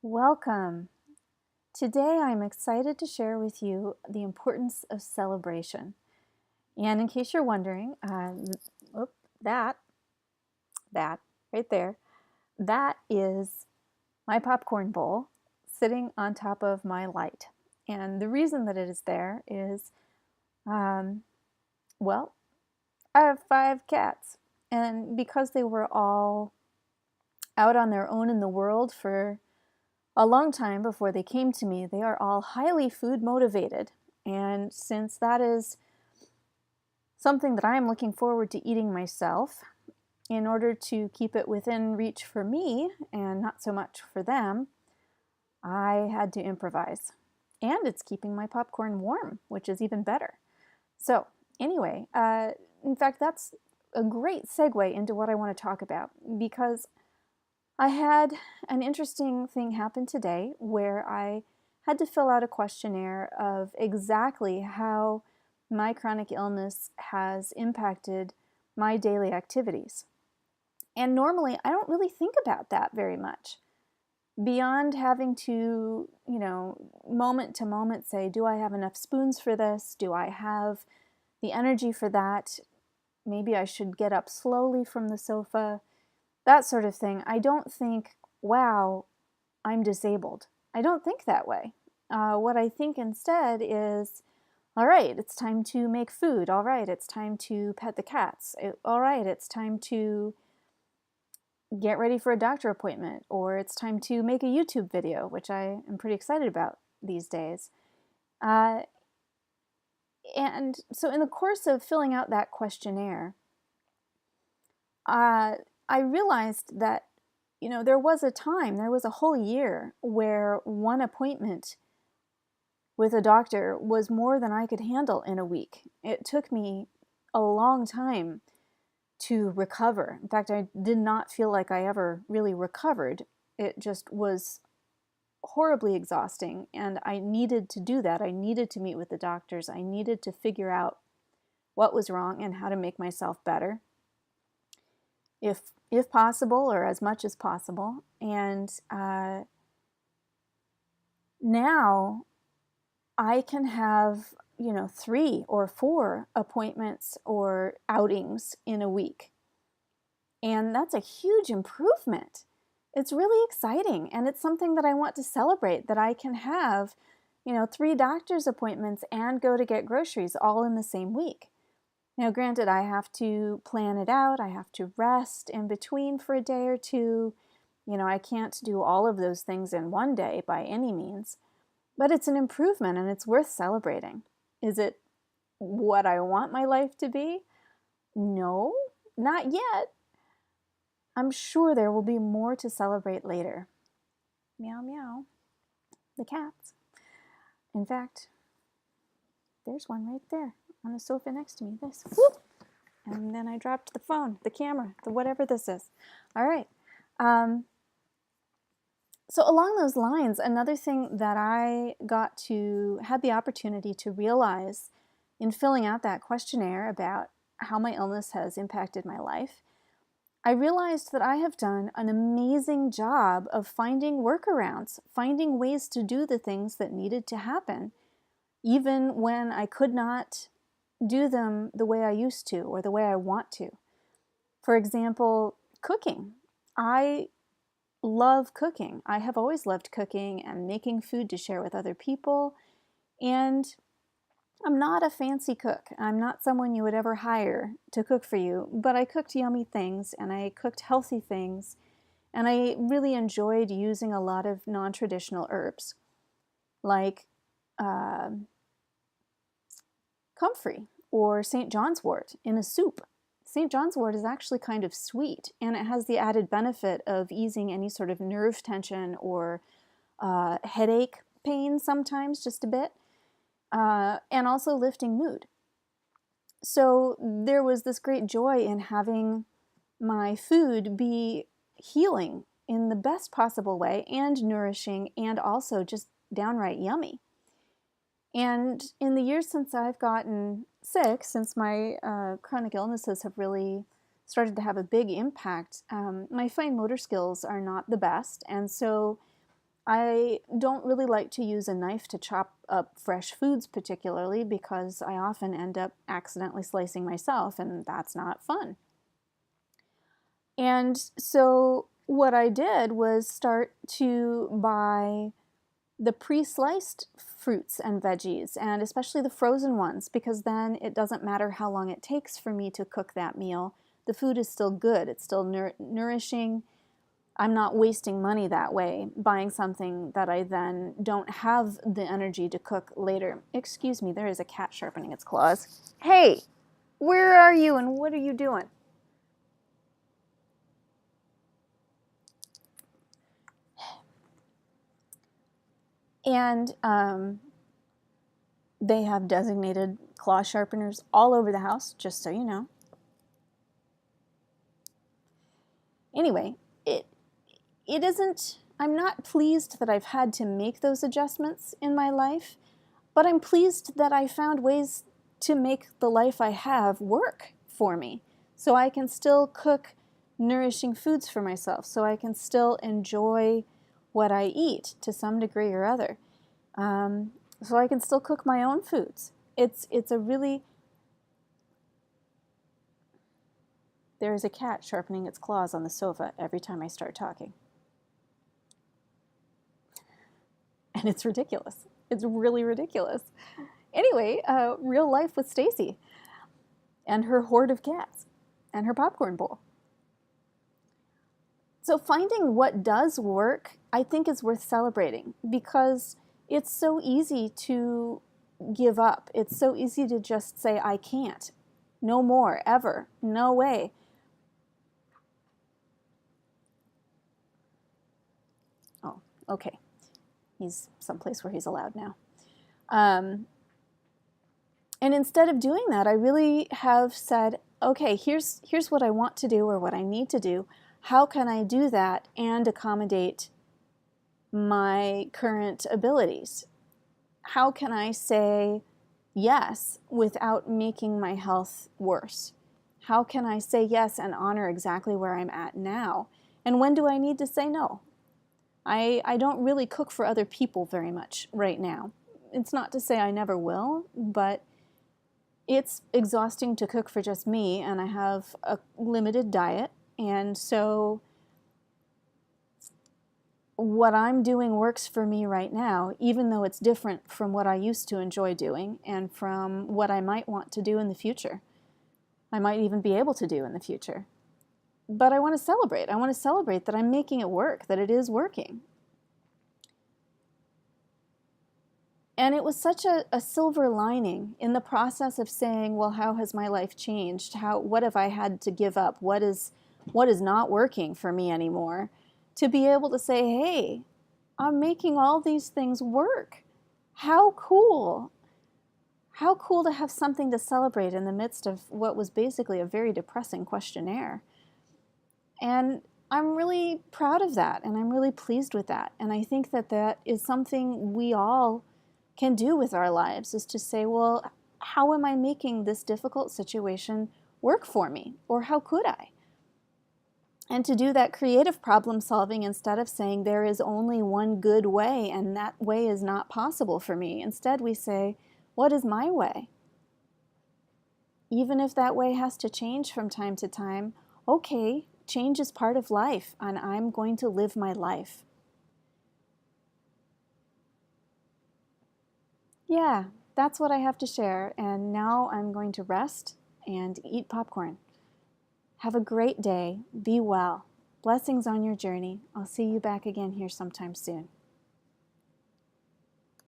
Welcome. Today I'm excited to share with you the importance of celebration. And in case you're wondering, oop, that right there, that is my popcorn bowl sitting on top of my light. And the reason that it is there is, um, well, I have 5 cats. And because they were all out on their own in the world for a long time before they came to me, they are all highly food motivated. And since that is something that I am looking forward to eating myself, in order to keep it within reach for me and not so much for them, I had to improvise. And it's keeping my popcorn warm, which is even better. So, anyway, in fact, that's a great segue into what I want to talk about because I had an interesting thing happen today where I had to fill out a questionnaire of exactly how my chronic illness has impacted my daily activities. And normally I don't really think about that very much. Beyond having to, moment to moment say, do I have enough spoons for this? Do I have the energy for that? Maybe I should get up slowly from the sofa. That sort of thing. I don't think, wow, I'm disabled. I don't think that way. What I think instead is, all right, it's time to make food. All right, it's time to pet the cats. All right, it's time to get ready for a doctor appointment, or it's time to make a YouTube video, which I am pretty excited about these days. And so in the course of filling out that questionnaire, I realized that, there was a whole year where one appointment with a doctor was more than I could handle in a week. It took me a long time to recover. In fact, I did not feel like I ever really recovered. It just was horribly exhausting, and I needed to do that. I needed to meet with the doctors. I needed to figure out what was wrong and how to make myself better, if possible, or as much as possible. And now I can have 3 or 4 appointments or outings in a week, and that's a huge improvement. It's really exciting, and it's something that I want to celebrate, that I can have 3 doctor's appointments and go to get groceries all in the same week. Now, granted, I have to plan it out. I have to rest in between for a day or two. I can't do all of those things in one day by any means, but it's an improvement and it's worth celebrating. Is it what I want my life to be? No, not yet. I'm sure there will be more to celebrate later. Meow, meow. The cats. In fact, there's one right there on the sofa next to me. This. Whoop! And then I dropped the phone, the camera, the whatever this is. All right. So along those lines, another thing that I had the opportunity to realize in filling out that questionnaire about how my illness has impacted my life, I realized that I have done an amazing job of finding workarounds, finding ways to do the things that needed to happen, even when I could not do them the way I used to or the way I want to. For example, cooking. I love cooking. I have always loved cooking and making food to share with other people. And I'm not a fancy cook. I'm not someone you would ever hire to cook for you, but I cooked yummy things and I cooked healthy things. And I really enjoyed using a lot of non-traditional herbs like comfrey or St. John's wort in a soup. St. John's wort is actually kind of sweet, and it has the added benefit of easing any sort of nerve tension or headache pain sometimes, just a bit, and also lifting mood. So there was this great joy in having my food be healing in the best possible way and nourishing and also just downright yummy. And in the years since I've gotten sick, since my chronic illnesses have really started to have a big impact, my fine motor skills are not the best. And so I don't really like to use a knife to chop up fresh foods particularly because I often end up accidentally slicing myself, and that's not fun. And so what I did was start to buy the pre-sliced fruits and veggies, and especially the frozen ones, because then it doesn't matter how long it takes for me to cook that meal. The food is still good. It's still nourishing. I'm not wasting money that way, buying something that I then don't have the energy to cook later. Excuse me, there is a cat sharpening its claws. Hey, where are you and what are you doing? And they have designated claw sharpeners all over the house, just so you know. Anyway, it isn't, I'm not pleased that I've had to make those adjustments in my life, but I'm pleased that I found ways to make the life I have work for me. So I can still cook nourishing foods for myself, so I can still enjoy what I eat to some degree or other. So I can still cook my own foods. It's a really... There is a cat sharpening its claws on the sofa every time I start talking. And it's ridiculous. It's really ridiculous. Anyway, real life with Stacy and her horde of cats and her popcorn bowl. So finding what does work, I think, is worth celebrating because it's so easy to give up. It's so easy to just say, I can't. No more, ever. No way. Oh, okay. He's someplace where he's allowed now. And instead of doing that, I really have said, okay, here's what I want to do or what I need to do. How can I do that and accommodate my current abilities? How can I say yes without making my health worse? How can I say yes and honor exactly where I'm at now? And when do I need to say no? I don't really cook for other people very much right now. It's not to say I never will, but it's exhausting to cook for just me, and I have a limited diet, and so what I'm doing works for me right now, even though it's different from what I used to enjoy doing and from what I might want to do in the future. I might even be able to do in the future. But I want to celebrate. I want to celebrate that I'm making it work, that it is working. And it was such a silver lining in the process of saying, well, how has my life changed? What have I had to give up? What is not working for me anymore? To be able to say, hey, I'm making all these things work. How cool. How cool to have something to celebrate in the midst of what was basically a very depressing questionnaire. And I'm really proud of that, and I'm really pleased with that. And I think that that is something we all can do with our lives, is to say, well, how am I making this difficult situation work for me? Or how could I? And to do that creative problem solving instead of saying there is only one good way and that way is not possible for me. Instead we say, what is my way? Even if that way has to change from time to time, okay, change is part of life, and I'm going to live my life. Yeah, that's what I have to share, and now I'm going to rest and eat popcorn. Have a great day. Be well. Blessings on your journey. I'll see you back again here sometime soon.